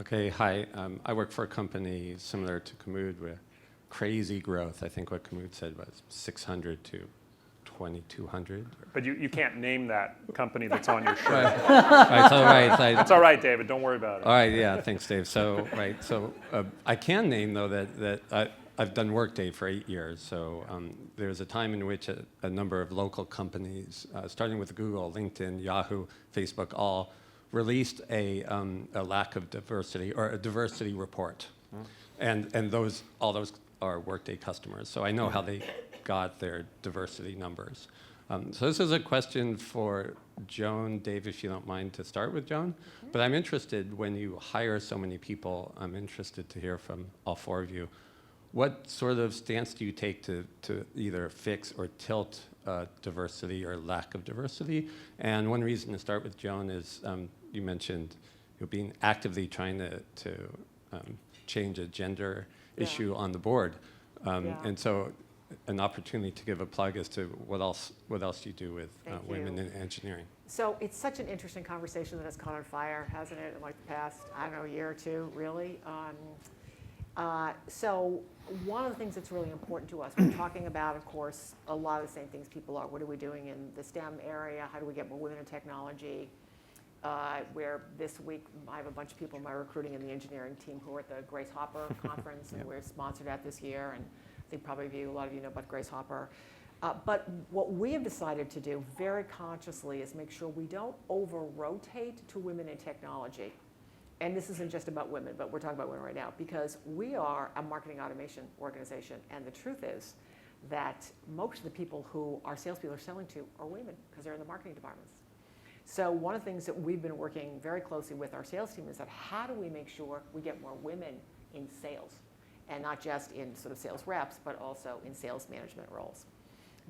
Okay, hi. I work for a company similar to Kamud with crazy growth. I think what Kamud said was 600 to 2,200. But you can't name that company that's on your shirt. Right, so, right. That's all right, David. Don't worry about it. All right, yeah, thanks, Dave. So, I can name, though, that I've done Workday for 8 years. So there's a time in which a number of local companies, starting with Google, LinkedIn, Yahoo, Facebook, all released a lack of diversity or a diversity report. And all those are Workday customers. So I know how they got their diversity numbers. So this is a question for Joan, Dave, if you don't mind to start with Joan. But I'm interested, when you hire so many people, I'm interested to hear from all four of you. What sort of stance do you take to either fix or tilt diversity or lack of diversity? And one reason to start with Joan is you mentioned being actively trying to change a gender issue on the board. And so an opportunity to give a plug as to what else you do with women in engineering. So it's such an interesting conversation that has caught on fire, hasn't it, in like the past, I don't know, year or two, really. So one of the things that's really important to us, we're talking about, of course, a lot of the same things people are. What are we doing in the STEM area? How do we get more women in technology? Where this week I have a bunch of people in my recruiting and the engineering team who are at the Grace Hopper conference, and we're sponsored at this year. And I think probably a lot of you know about Grace Hopper. But what we have decided to do very consciously is make sure we don't over-rotate to women in technology. And this isn't just about women, but we're talking about women right now, because we are a marketing automation organization. And the truth is that most of the people who our salespeople are selling to are women, because they're in the marketing departments. So one of the things that we've been working very closely with our sales team is that how do we make sure we get more women in sales? And not just in sort of sales reps, but also in sales management roles.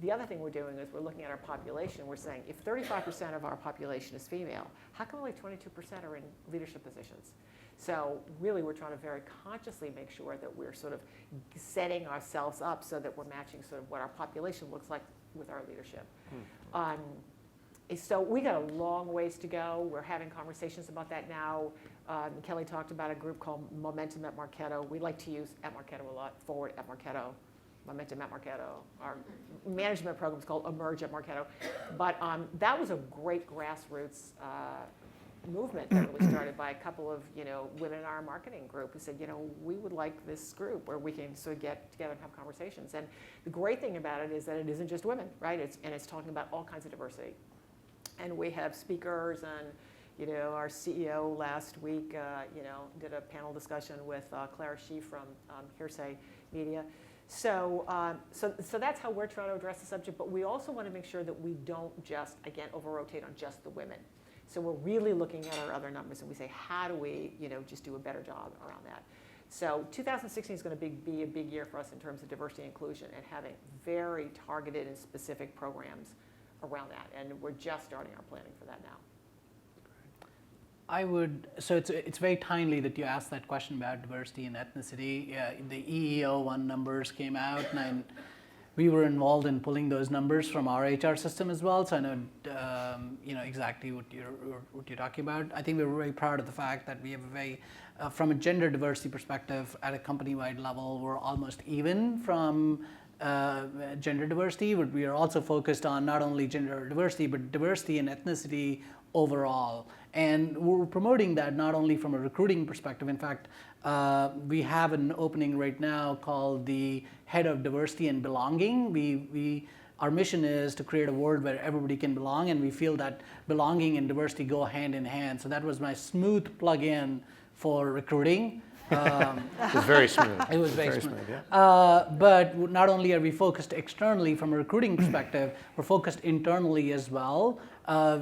The other thing we're doing is we're looking at our population. We're saying if 35% of our population is female, how come only 22% are in leadership positions? So really we're trying to very consciously make sure that we're sort of setting ourselves up so that we're matching sort of what our population looks like with our leadership. So we got a long ways to go. We're having conversations about that now. Kelly talked about a group called Momentum at Marketo. We like to use at Marketo a lot, Forward at Marketo, Momentum at Marketo. Our management program is called Emerge at Marketo. But that was a great grassroots movement that really started by a couple of women in our marketing group who said, we would like this group where we can sort of get together and have conversations. And the great thing about it is that it isn't just women, right? It's talking about all kinds of diversity. And we have speakers, and our CEO last week, did a panel discussion with Clara Shih from Hearsay Media. So that's how we're trying to address the subject. But we also want to make sure that we don't just, again, over-rotate on just the women. So we're really looking at our other numbers, and we say, how do we, just do a better job around that? So 2016 is going to be a big year for us in terms of diversity and inclusion and having very targeted and specific programs around that, and we're just starting our planning for that now. So it's very timely that you asked that question about diversity and ethnicity. The EEO1 numbers came out, and we were involved in pulling those numbers from our HR system as well. So I know, exactly what you're talking about. I think we're very proud of the fact that we have a very, from a gender diversity perspective, at a company-wide level, we're almost even from gender diversity, but we are also focused on not only gender diversity, but diversity and ethnicity overall. And we're promoting that not only from a recruiting perspective. In fact, we have an opening right now called the Head of Diversity and Belonging. Our mission is to create a world where everybody can belong, and we feel that belonging and diversity go hand in hand. So that was my smooth plug-in for recruiting. It was very smooth. It was very smooth. Yeah. But not only are we focused externally from a recruiting perspective, we're focused internally as well.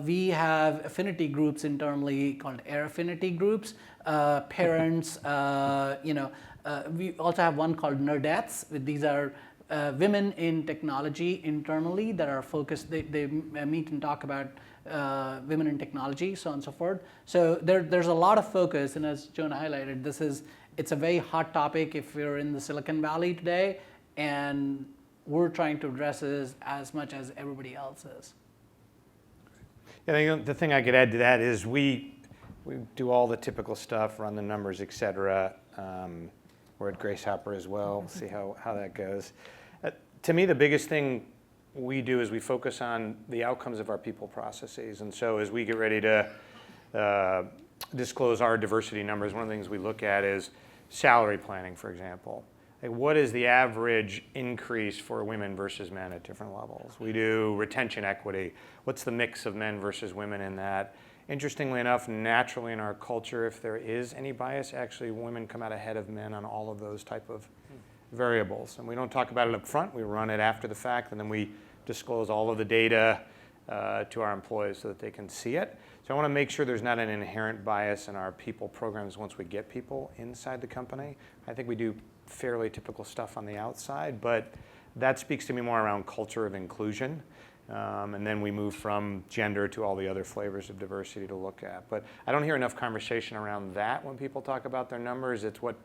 We have affinity groups internally called Air Affinity groups. Parents, we also have one called Nerdettes. These are women in technology internally that are focused. They meet and talk about women in technology, so on and so forth. So there's a lot of focus, and as Joan highlighted, it's a very hot topic if you're in the Silicon Valley today, and we're trying to address it as much as everybody else is. Yeah, the thing I could add to that is We do all the typical stuff, run the numbers, et cetera. We're at Grace Hopper as well, see how that goes. To me, the biggest thing we do is we focus on the outcomes of our people processes. And so as we get ready to disclose our diversity numbers, one of the things we look at is salary planning, for example. Like, what is the average increase for women versus men at different levels? We do retention equity. What's the mix of men versus women in that? Interestingly enough, naturally in our culture, if there is any bias, actually women come out ahead of men on all of those type of variables. And we don't talk about it up front, we run it after the fact, and then we disclose all of the data to our employees so that they can see it. So I want to make sure there's not an inherent bias in our people programs once we get people inside the company. I think we do fairly typical stuff on the outside, but that speaks to me more around culture of inclusion. And then we move from gender to all the other flavors of diversity to look at. But I don't hear enough conversation around that when people talk about their numbers. It's what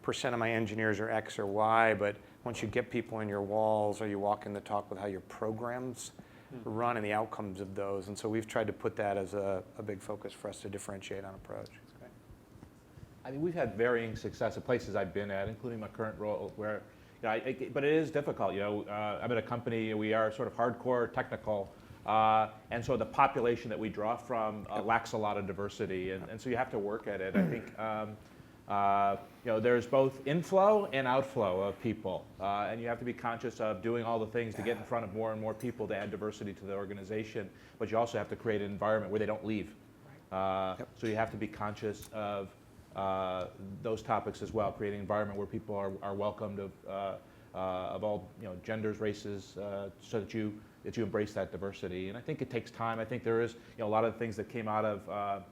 percent of my engineers are X or Y, but once you get people in your walls, or you walk in the talk with how your programs run and the outcomes of those. And so we've tried to put that as a big focus for us to differentiate on approach. I mean, we've had varying success at places I've been at, including my current role, where, you know, but it is difficult. You know, I'm at a company, we are sort of hardcore technical, and so the population that we draw from lacks a lot of diversity, and so you have to work at it. I think, you know, there's both inflow and outflow of people, and you have to be conscious of doing all the things to get in front of more and more people to add diversity to the organization, but you also have to create an environment where they don't leave. So you have to be conscious of those topics as well, creating an environment where people are welcomed of all, you know, genders, races, so that you embrace that diversity. And I think it takes time. I think there is, you know, a lot of the things that came out of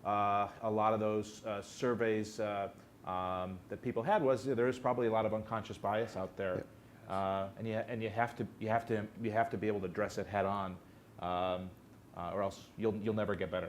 a lot of those surveys that people had was there is probably a lot of unconscious bias out there, and you have to be able to address it head on, or else you'll never get better.